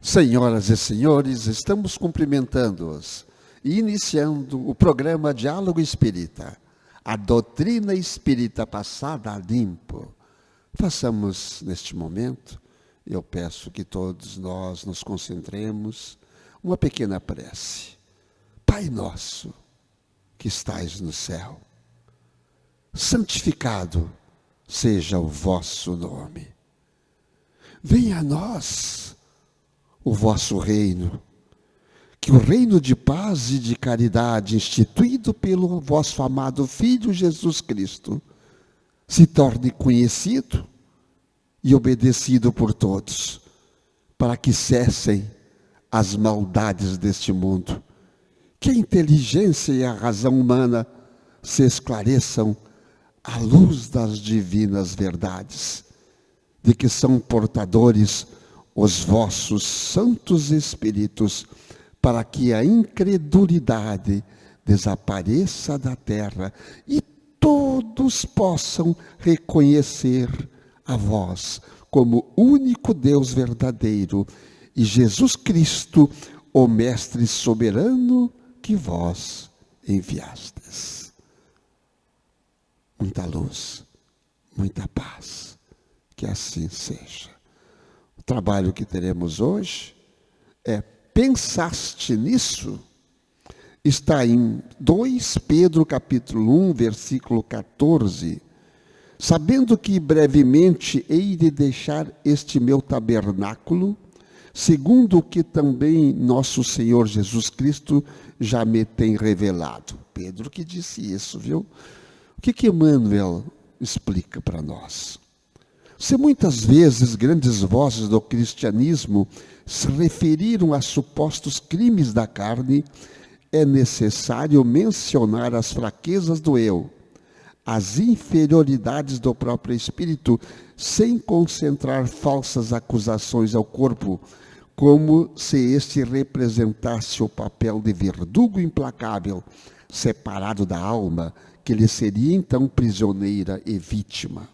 Senhoras e senhores, estamos cumprimentando-os e iniciando o programa Diálogo Espírita, a doutrina espírita passada a limpo. Façamos neste momento, eu peço que todos nós nos concentremos, uma pequena prece. Pai nosso, que estais no céu, santificado seja o vosso nome. Venha a nós o vosso reino, que o reino de paz e de caridade instituído pelo vosso amado Filho Jesus Cristo se torne conhecido e obedecido por todos, para que cessem as maldades deste mundo, que a inteligência e a razão humana se esclareçam à luz das divinas verdades, de que são portadores os vossos santos espíritos, para que a incredulidade desapareça da terra e todos possam reconhecer a vós como único Deus verdadeiro e Jesus Cristo, o Mestre soberano que vós enviastes. Muita luz, muita paz, que assim seja. O trabalho que teremos hoje é Pensaste nisso? Está em 2 Pedro capítulo 1, versículo 14. Sabendo que brevemente hei de deixar este meu tabernáculo, segundo o que também nosso Senhor Jesus Cristo já me tem revelado. Pedro que disse isso, viu? O que Emmanuel explica para nós? Se muitas vezes grandes vozes do cristianismo se referiram a supostos crimes da carne, é necessário mencionar as fraquezas do eu, as inferioridades do próprio espírito, sem concentrar falsas acusações ao corpo, como se este representasse o papel de verdugo implacável, separado da alma, que lhe seria então prisioneira e vítima.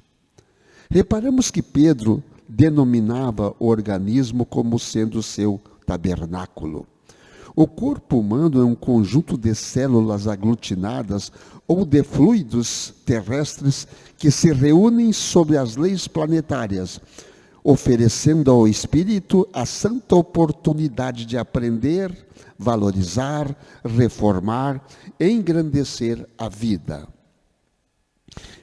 Reparamos que Pedro denominava o organismo como sendo seu tabernáculo. O corpo humano é um conjunto de células aglutinadas ou de fluidos terrestres que se reúnem sob as leis planetárias, oferecendo ao espírito a santa oportunidade de aprender, valorizar, reformar, engrandecer a vida.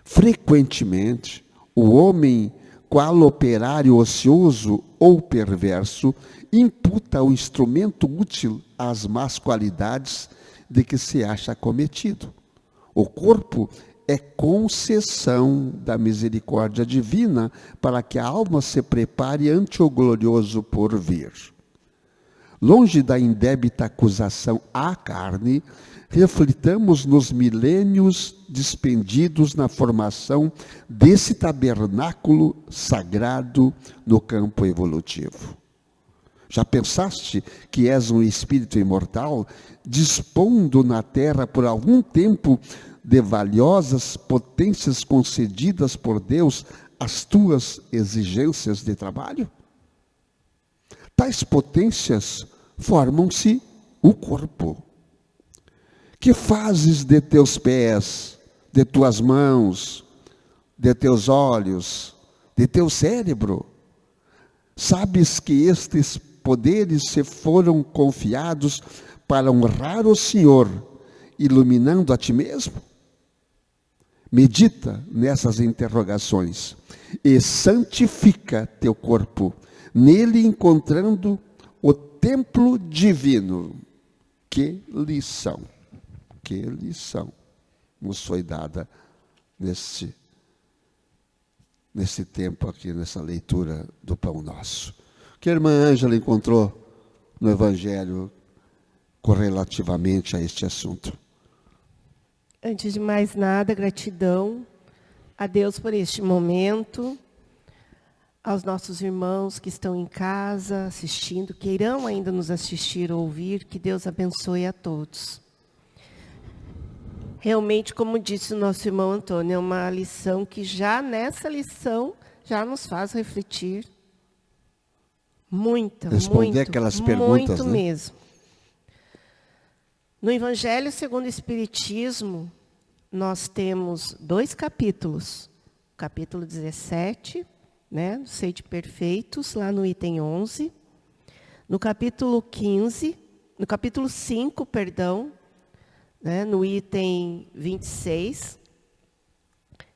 Frequentemente, o homem, qual operário ocioso ou perverso, imputa ao instrumento útil as más qualidades de que se acha acometido. O corpo é concessão da misericórdia divina para que a alma se prepare ante o glorioso porvir. Longe da indébita acusação à carne, reflitamos nos milênios despendidos na formação desse tabernáculo sagrado no campo evolutivo. Já pensaste que és um espírito imortal, dispondo na terra por algum tempo de valiosas potências concedidas por Deus às tuas exigências de trabalho? Tais potências formam-se o corpo. Que fazes de teus pés, de tuas mãos, de teus olhos, de teu cérebro? Sabes que estes poderes se foram confiados para honrar o Senhor, iluminando a ti mesmo? Medita nessas interrogações e santifica teu corpo, nele encontrando o templo divino. Que lição! Que lição nos foi dada nesse tempo aqui, nessa leitura do Pão Nosso. Que a irmã Ângela encontrou no Evangelho correlativamente a este assunto. Antes de mais nada, gratidão a Deus por este momento, aos nossos irmãos que estão em casa assistindo, que irão ainda nos assistir ou ouvir, que Deus abençoe a todos. Realmente, como disse o nosso irmão Antônio, é uma lição que já nessa lição já nos faz refletir responder aquelas perguntas, muito né? mesmo. No Evangelho segundo o Espiritismo, nós temos 2 capítulos. Capítulo 17, né, do Sede Perfeitos, lá no item 11. No capítulo 5, perdão, né, no item 26.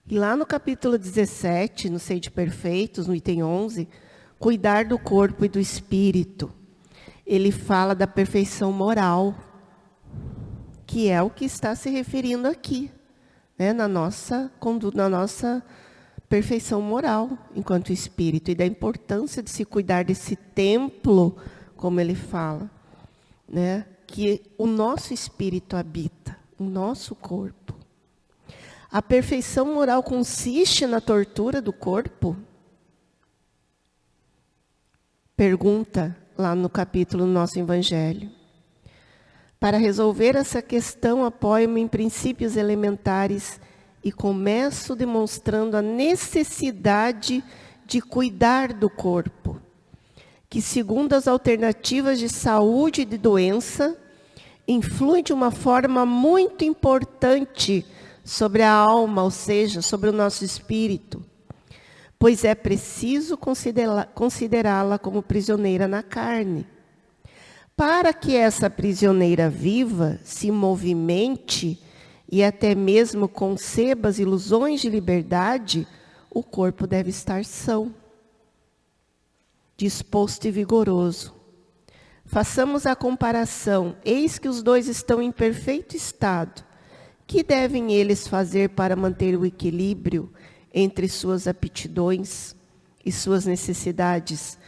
E lá no capítulo 17, no Sede Perfeitos, no item 11, cuidar do corpo e do espírito. Ele fala da perfeição moral, que é o que está se referindo aqui, né, na nossa perfeição moral enquanto espírito, e da importância de se cuidar desse templo, como ele fala, né, que o nosso espírito habita, o nosso corpo. A perfeição moral consiste na tortura do corpo? Pergunta lá no capítulo do nosso Evangelho. Para resolver essa questão, apoio-me em princípios elementares e começo demonstrando a necessidade de cuidar do corpo, que, segundo as alternativas de saúde e de doença, influi de uma forma muito importante sobre a alma, ou seja, sobre o nosso espírito, pois é preciso considerá-la como prisioneira na carne. Para que essa prisioneira viva, se movimente e até mesmo conceba as ilusões de liberdade, o corpo deve estar são, disposto e vigoroso. Façamos a comparação. Eis que os dois estão em perfeito estado. Que devem eles fazer para manter o equilíbrio entre suas aptidões e suas necessidades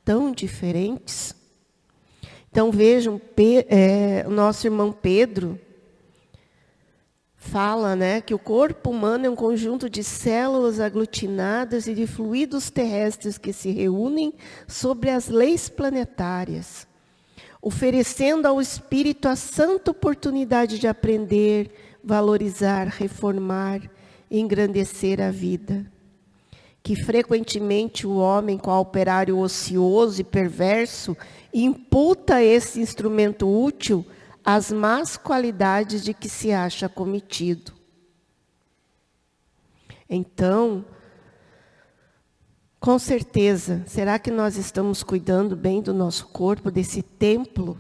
tão diferentes? Então vejam, o nosso irmão Pedro fala, né, que o corpo humano é um conjunto de células aglutinadas e de fluidos terrestres que se reúnem sobre as leis planetárias, oferecendo ao espírito a santa oportunidade de aprender, valorizar, reformar e engrandecer a vida. Que frequentemente o homem, qual operário ocioso e perverso, imputa a esse instrumento útil as más qualidades de que se acha cometido. Então, com certeza, será que nós estamos cuidando bem do nosso corpo, desse templo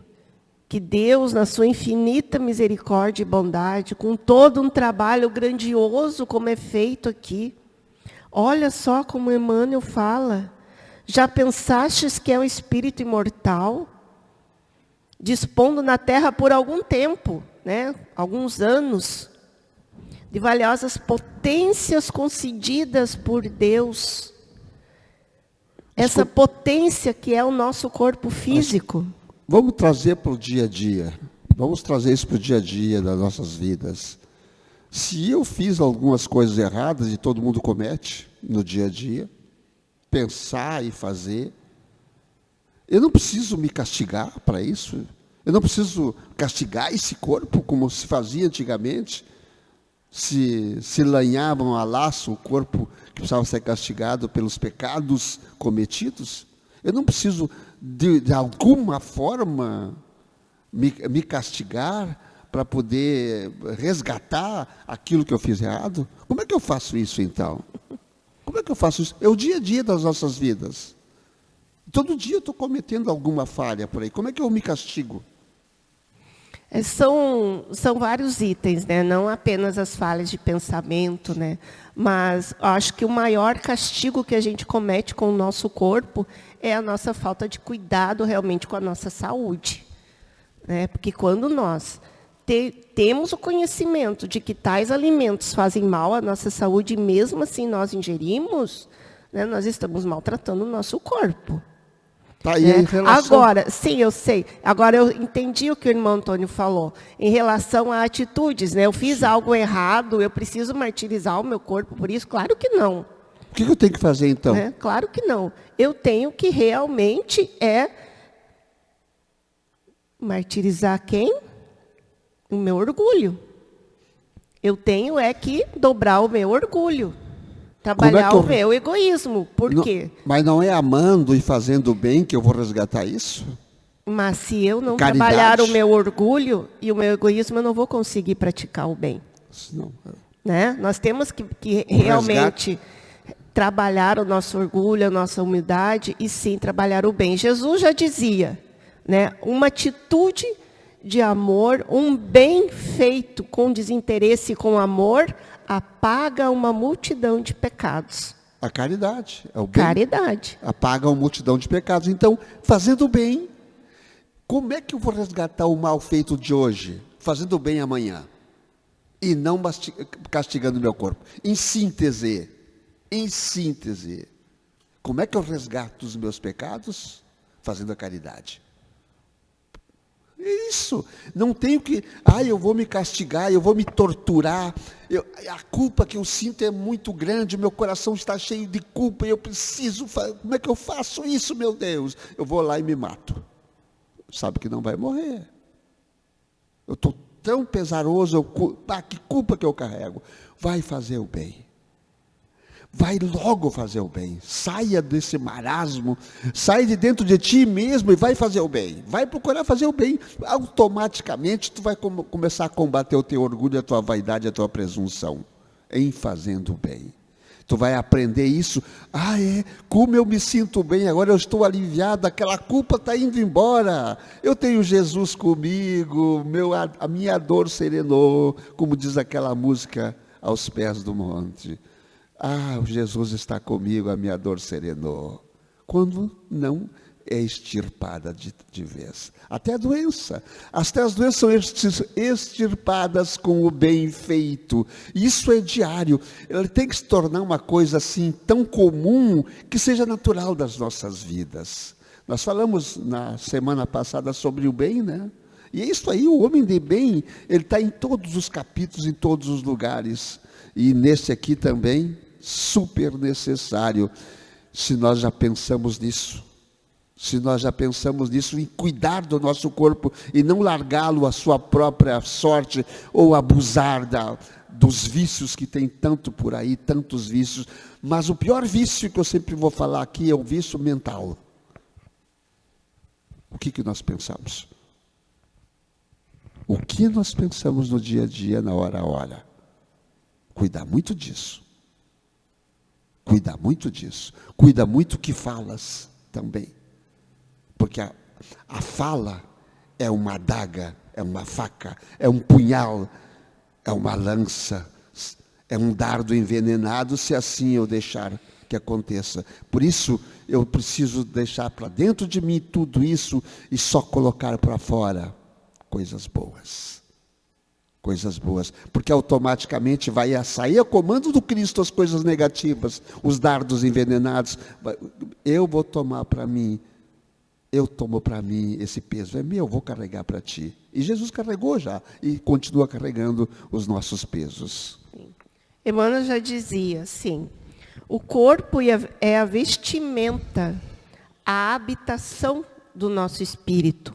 que Deus, na sua infinita misericórdia e bondade, com todo um trabalho grandioso como é feito aqui? Olha só como Emmanuel fala. Já pensastes que é um espírito imortal, dispondo na terra por algum tempo, né, alguns anos, de valiosas potências concedidas por Deus. Essa potência que é o nosso corpo físico. Vamos trazer para o dia a dia. Vamos trazer isso para o dia a dia das nossas vidas. Se eu fiz algumas coisas erradas, e todo mundo comete no dia a dia, pensar e fazer, eu não preciso me castigar para isso. Eu não preciso castigar esse corpo como se fazia antigamente. Se lanhavam a laço o corpo que precisava ser castigado pelos pecados cometidos. Eu não preciso, de alguma forma, me castigar para poder resgatar aquilo que eu fiz errado. Como é que eu faço isso, então? Como é que eu faço isso? É o dia a dia das nossas vidas. Todo dia eu estou cometendo alguma falha por aí. Como é que eu me castigo? São vários itens, né? Não apenas as falhas de pensamento, né? Mas acho que o maior castigo que a gente comete com o nosso corpo é a nossa falta de cuidado realmente com a nossa saúde, né? Porque quando nós temos o conhecimento de que tais alimentos fazem mal à nossa saúde e mesmo assim nós ingerimos, né, nós estamos maltratando o nosso corpo. Tá aí em relação... Agora, sim, eu sei. Agora eu entendi o que o irmão Antônio falou. Em relação a atitudes, né? Eu fiz algo errado, eu preciso martirizar o meu corpo por isso? Claro que não. O que eu tenho que fazer, então? Claro que não. Eu tenho que realmente martirizar quem? O meu orgulho. Eu tenho que dobrar o meu orgulho. Trabalhar o meu egoísmo. Por quê? Mas não é amando e fazendo bem que eu vou resgatar isso? Mas se eu não Caridade. trabalhar o meu orgulho e o meu egoísmo, eu não vou conseguir praticar o bem. Não. Né? Nós temos que realmente trabalhar o nosso orgulho, a nossa humildade e sim trabalhar o bem. Jesus já dizia, né? Uma atitude de amor, um bem feito com desinteresse e com amor, apaga uma multidão de pecados. A caridade. É o bem. Caridade. Apaga uma multidão de pecados. Então, fazendo o bem, como é que eu vou resgatar o mal feito de hoje? Fazendo o bem amanhã. E não castigando o meu corpo. Em síntese, como é que eu resgato os meus pecados? Fazendo a caridade. Isso, não tenho que, eu vou me castigar, eu vou me torturar, a culpa que eu sinto é muito grande, meu coração está cheio de culpa, eu preciso, como é que eu faço isso, meu Deus? Eu vou lá e me mato. Sabe que não vai morrer. Eu estou tão pesaroso, que culpa que eu carrego. Vai fazer o bem. Vai logo fazer o bem. Saia desse marasmo. Sai de dentro de ti mesmo e vai fazer o bem. Vai procurar fazer o bem. Automaticamente tu vai começar a combater o teu orgulho, a tua vaidade, a tua presunção. Em fazendo o bem. Tu vai aprender isso. Como eu me sinto bem, agora eu estou aliviado, aquela culpa está indo embora. Eu tenho Jesus comigo, a minha dor serenou, como diz aquela música, Aos Pés do Monte. Jesus está comigo, a minha dor serenou. Quando não é extirpada de vez. Até a doença. Até as doenças são extirpadas com o bem feito. Isso é diário. Ele tem que se tornar uma coisa assim tão comum que seja natural das nossas vidas. Nós falamos na semana passada sobre o bem, né? E é isso aí, o homem de bem, ele está em todos os capítulos, em todos os lugares. E nesse aqui também, super necessário, se nós já pensamos nisso. Se nós já pensamos nisso, em cuidar do nosso corpo e não largá-lo à sua própria sorte ou abusar dos vícios que tem tanto por aí, tantos vícios. Mas o pior vício que eu sempre vou falar aqui é o vício mental. O que nós pensamos? O que nós pensamos no dia a dia, na hora a hora? Cuidar muito disso. Cuida muito disso. Cuida muito o que falas também. Porque a fala é uma adaga, é uma faca, é um punhal, é uma lança, é um dardo envenenado, se assim eu deixar que aconteça. Por isso, eu preciso deixar para dentro de mim tudo isso e só colocar para fora coisas boas. Coisas boas, porque automaticamente vai sair a comando do Cristo as coisas negativas, os dardos envenenados. Eu vou tomar para mim, eu tomo para mim esse peso, é meu, eu vou carregar para ti. E Jesus carregou já, e continua carregando os nossos pesos. Emmanuel já dizia, sim, o corpo é a vestimenta, a habitação do nosso espírito.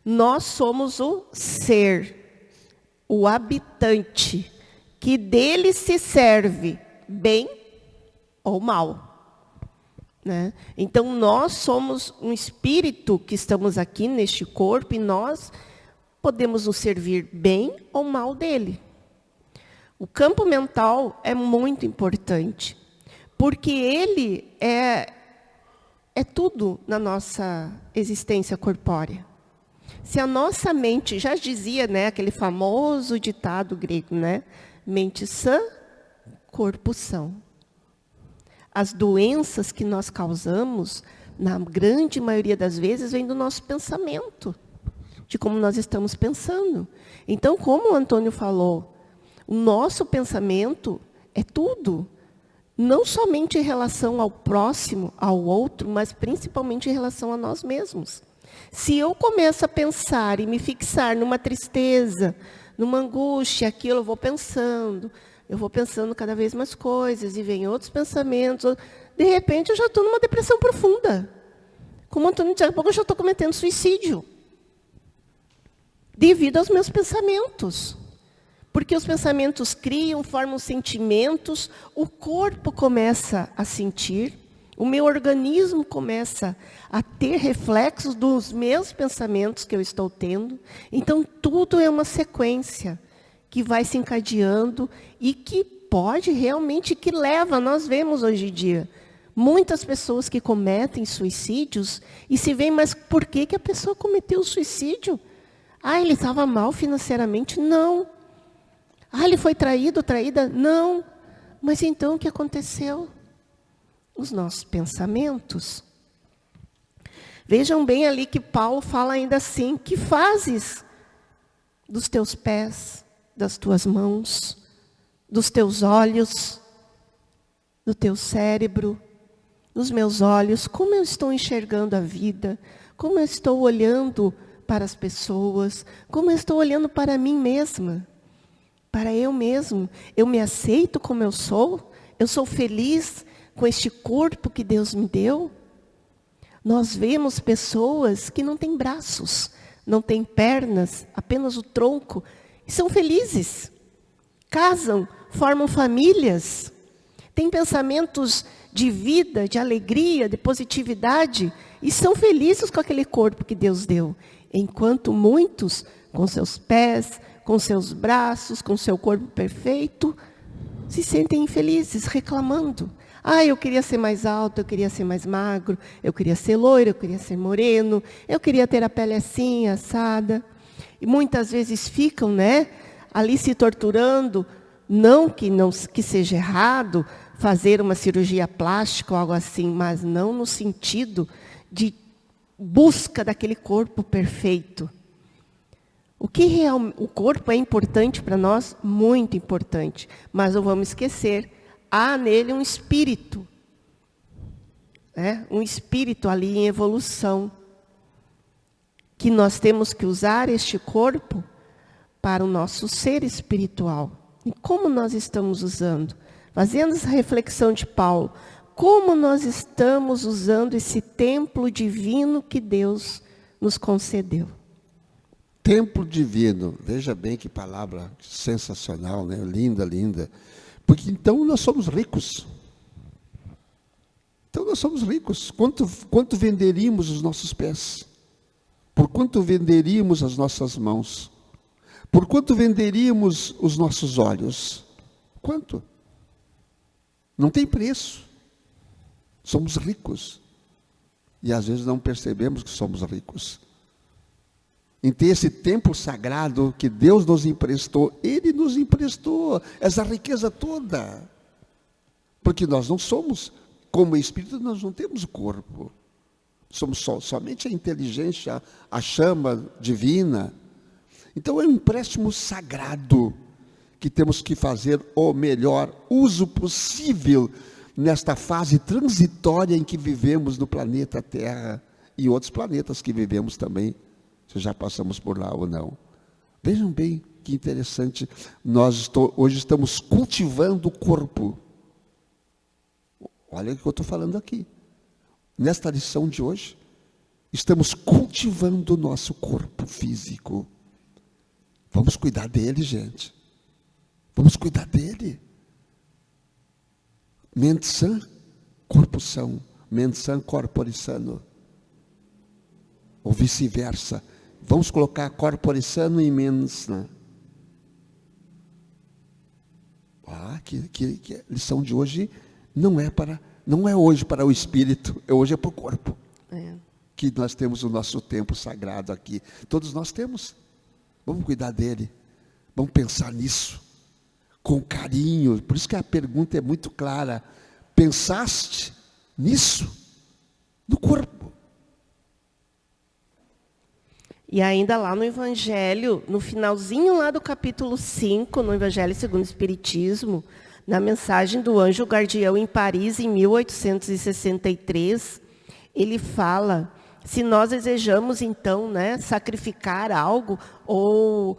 Nós somos o ser, o habitante, que dele se serve bem ou mal. Né? Então, nós somos um espírito que estamos aqui neste corpo e nós podemos nos servir bem ou mal dele. O campo mental é muito importante, porque ele é tudo na nossa existência corpórea. Se a nossa mente, já dizia, né, aquele famoso ditado grego, né, mente sã, corpo são. As doenças que nós causamos, na grande maioria das vezes, vem do nosso pensamento, de como nós estamos pensando. Então, como o Antônio falou, o nosso pensamento é tudo. Não somente em relação ao próximo, ao outro, mas principalmente em relação a nós mesmos. Se eu começo a pensar e me fixar numa tristeza, numa angústia, aquilo eu vou pensando cada vez mais coisas, e vem outros pensamentos, de repente eu já estou numa depressão profunda. Como o Antônio disse, daqui a pouco eu já estou cometendo suicídio. Devido aos meus pensamentos. Porque os pensamentos criam, formam sentimentos, o corpo começa a sentir, o meu organismo começa a ter reflexos dos meus pensamentos que eu estou tendo. Então, tudo é uma sequência que vai se encadeando e que pode realmente, que leva, nós vemos hoje em dia, muitas pessoas que cometem suicídios e se veem, mas por que a pessoa cometeu o suicídio? Ah, ele estava mal financeiramente? Não. Ah, ele foi traído, traída? Não. Mas então o que aconteceu? Os nossos pensamentos. Vejam bem ali que Paulo fala ainda assim, que fazes dos teus pés, das tuas mãos, dos teus olhos, do teu cérebro, dos meus olhos, como eu estou enxergando a vida, como eu estou olhando para as pessoas, como eu estou olhando para mim mesma, para eu mesmo. Eu me aceito como eu sou feliz com este corpo que Deus me deu. Nós vemos pessoas que não têm braços, não têm pernas, apenas o tronco, e são felizes. Casam, formam famílias, têm pensamentos de vida, de alegria, de positividade, e são felizes com aquele corpo que Deus deu. Enquanto muitos, com seus pés, com seus braços, com seu corpo perfeito, se sentem infelizes, reclamando. Ah, eu queria ser mais alto, eu queria ser mais magro, eu queria ser loiro, eu queria ser moreno, eu queria ter a pele assim, assada. E muitas vezes ficam, ali se torturando, não que seja errado fazer uma cirurgia plástica ou algo assim, mas não no sentido de busca daquele corpo perfeito. O corpo é importante para nós? Muito importante. Mas não vamos esquecer, há nele um espírito. Um espírito ali em evolução. Que nós temos que usar este corpo para o nosso ser espiritual. E como nós estamos usando? Fazendo essa reflexão de Paulo, como nós estamos usando esse templo divino que Deus nos concedeu? Templo divino, veja bem que palavra sensacional, Linda, linda. Porque então nós somos ricos. Então nós somos ricos. Quanto venderíamos os nossos pés? Por quanto venderíamos as nossas mãos? Por quanto venderíamos os nossos olhos? Quanto? Não tem preço. Somos ricos. E às vezes não percebemos que somos ricos. Em ter esse templo sagrado que Deus nos emprestou. Ele nos emprestou essa riqueza toda. Porque nós não somos, como espírito, nós não temos corpo. Somos somente a inteligência, a chama divina. Então é um empréstimo sagrado que temos que fazer o melhor uso possível nesta fase transitória em que vivemos no planeta Terra e outros planetas que vivemos também, se já passamos por lá ou não. Vejam bem que interessante, hoje estamos cultivando o corpo. Olha o que eu estou falando aqui. Nesta lição de hoje, estamos cultivando o nosso corpo físico. Vamos cuidar dele, gente. Vamos cuidar dele. Mente sã, corpo são. Mente sã, corpore sano. Ou vice-versa. Vamos colocar corpore sano em mente sã. Que lição de hoje não é hoje para o espírito, hoje é para o corpo. Que nós temos o nosso tempo sagrado aqui. Todos nós temos. Vamos cuidar dele. Vamos pensar nisso. Com carinho. Por isso que a pergunta é muito clara. Pensaste nisso? No corpo. E ainda lá no Evangelho, no finalzinho lá do capítulo 5, no Evangelho segundo o Espiritismo, na mensagem do anjo guardião em Paris, em 1863, ele fala, se nós desejamos então, sacrificar algo, ou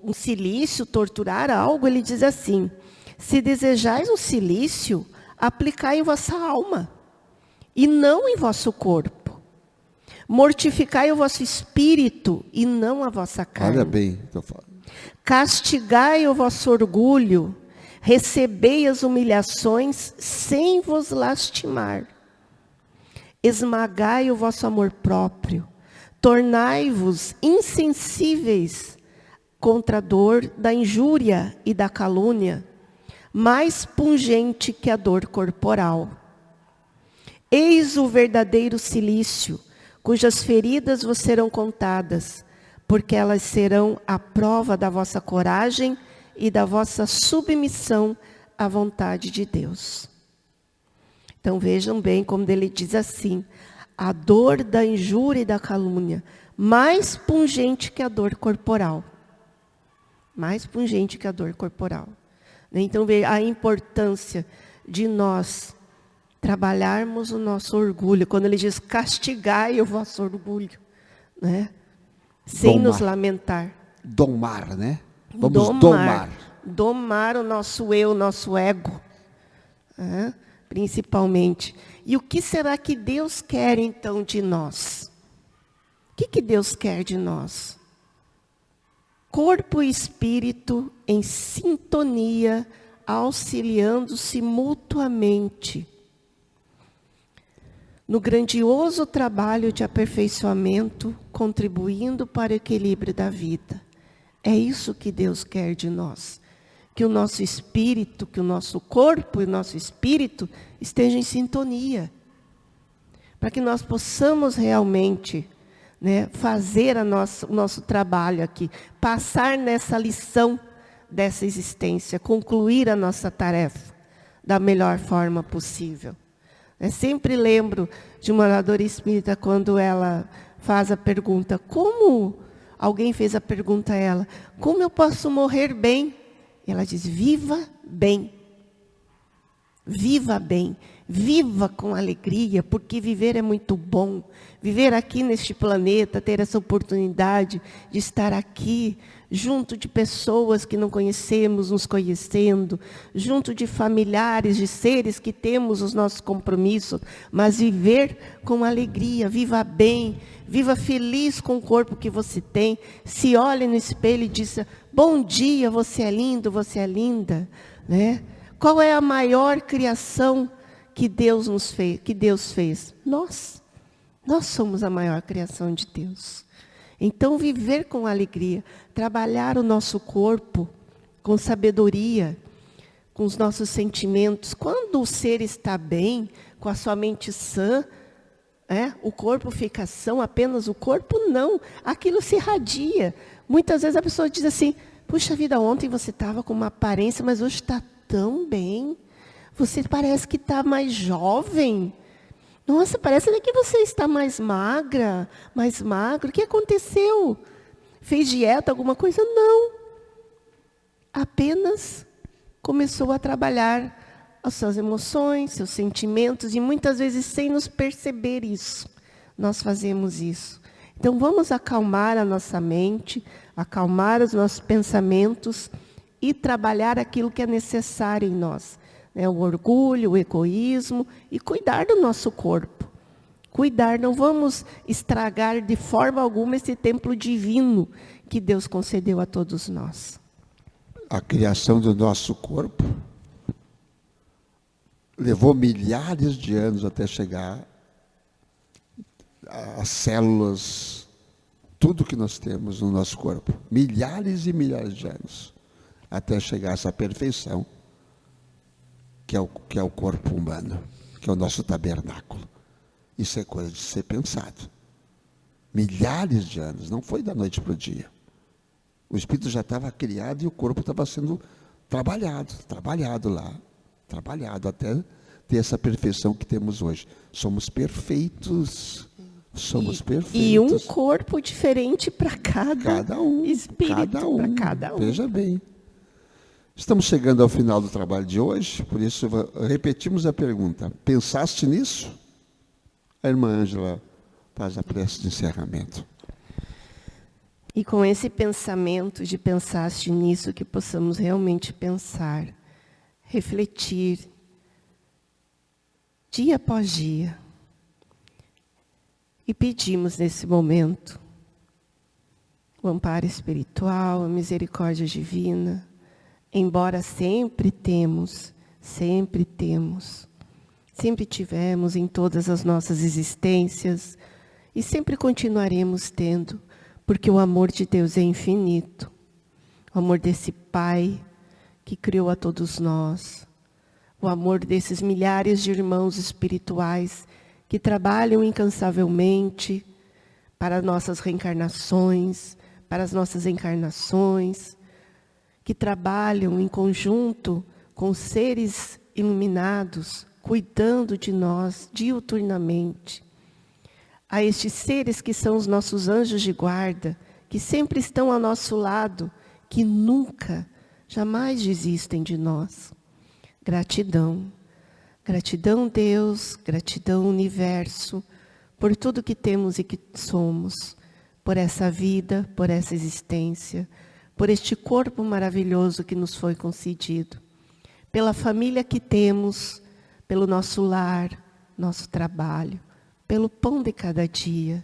um cilício, torturar algo, ele diz assim, se desejais um cilício, aplicai em vossa alma, e não em vosso corpo. Mortificai o vosso espírito, e não a vossa carne. Olha bem, estou falando. Castigai o vosso orgulho, recebei as humilhações sem vos lastimar. Esmagai o vosso amor próprio, tornai-vos insensíveis contra a dor da injúria e da calúnia, mais pungente que a dor corporal. Eis o verdadeiro cilício, cujas feridas vos serão contadas, porque elas serão a prova da vossa coragem e da vossa submissão à vontade de Deus. Então vejam bem como ele diz assim, a dor da injúria e da calúnia, mais pungente que a dor corporal. Mais pungente que a dor corporal. Então veja a importância de nós trabalharmos o nosso orgulho. Quando ele diz, castigai o vosso orgulho, né? Sem nos lamentar. Domar, né? Vamos domar. Domar o nosso eu, o nosso ego, né? Principalmente. E o que será que Deus quer então de nós? O que Deus quer de nós? Corpo e espírito em sintonia, auxiliando-se mutuamente no grandioso trabalho de aperfeiçoamento, contribuindo para o equilíbrio da vida. É isso que Deus quer de nós. Que o nosso espírito, que o nosso corpo e o nosso espírito estejam em sintonia. Para que nós possamos realmente, né, fazer o nosso trabalho aqui. Passar nessa lição dessa existência. Concluir a nossa tarefa da melhor forma possível. Eu sempre lembro de uma oradora espírita quando ela faz a pergunta, alguém fez a pergunta a ela, como eu posso morrer bem? E ela diz, viva bem. Viva bem. Viva com alegria, porque viver é muito bom. Viver aqui neste planeta, ter essa oportunidade de estar aqui, junto de pessoas que não conhecemos, nos conhecendo, junto de familiares, de seres que temos os nossos compromissos, mas viver com alegria, viva bem, viva feliz com o corpo que você tem, se olhe no espelho e diz, bom dia, você é lindo, você é linda, né? Qual é a maior criação que Deus fez? Nós somos a maior criação de Deus. Então, viver com alegria, trabalhar o nosso corpo com sabedoria, com os nossos sentimentos. Quando o ser está bem, com a sua mente sã, o corpo fica são, apenas o corpo não. Aquilo se irradia. Muitas vezes a pessoa diz assim, puxa vida, ontem você estava com uma aparência, mas hoje está tão bem. Você parece que está mais jovem. Nossa, parece que você está mais magra, mais magro. O que aconteceu? Fez dieta, alguma coisa? Não. Apenas começou a trabalhar as suas emoções, seus sentimentos, e muitas vezes sem nos perceber isso. Nós fazemos isso. Então vamos acalmar a nossa mente, acalmar os nossos pensamentos e trabalhar aquilo que é necessário em nós. O orgulho, o egoísmo e cuidar do nosso corpo. Cuidar, não vamos estragar de forma alguma esse templo divino que Deus concedeu a todos nós. A criação do nosso corpo levou milhares de anos até chegar às células, tudo que nós temos no nosso corpo. Milhares e milhares de anos até chegar a essa perfeição. Que é o corpo humano, que é o nosso tabernáculo. Isso é coisa de ser pensado. Milhares de anos, não foi da noite para o dia. O espírito já estava criado e o corpo estava sendo trabalhado lá, até ter essa perfeição que temos hoje. Somos perfeitos. E um corpo diferente para cada um. Espírito para cada um. Veja bem. Estamos chegando ao final do trabalho de hoje, por isso repetimos a pergunta. Pensaste nisso? A irmã Ângela faz a prece de encerramento. E com esse pensamento de pensaste nisso, que possamos realmente pensar, refletir, dia após dia. E pedimos nesse momento o amparo espiritual, a misericórdia divina, embora sempre tivemos em todas as nossas existências e sempre continuaremos tendo, porque o amor de Deus é infinito. O amor desse Pai que criou a todos nós, o amor desses milhares de irmãos espirituais que trabalham incansavelmente para nossas reencarnações, para as nossas encarnações, que trabalham em conjunto com seres iluminados, cuidando de nós diuturnamente. A estes seres que são os nossos anjos de guarda, que sempre estão ao nosso lado, que nunca, jamais desistem de nós. Gratidão. Gratidão, Deus, gratidão, universo, por tudo que temos e que somos, por essa vida, por essa existência, por este corpo maravilhoso que nos foi concedido, pela família que temos, pelo nosso lar, nosso trabalho, pelo pão de cada dia.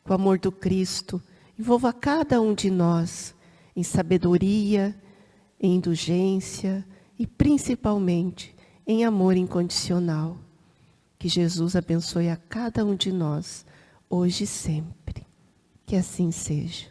Que o amor do Cristo envolva cada um de nós em sabedoria, em indulgência e principalmente em amor incondicional. Que Jesus abençoe a cada um de nós, hoje e sempre. Que assim seja.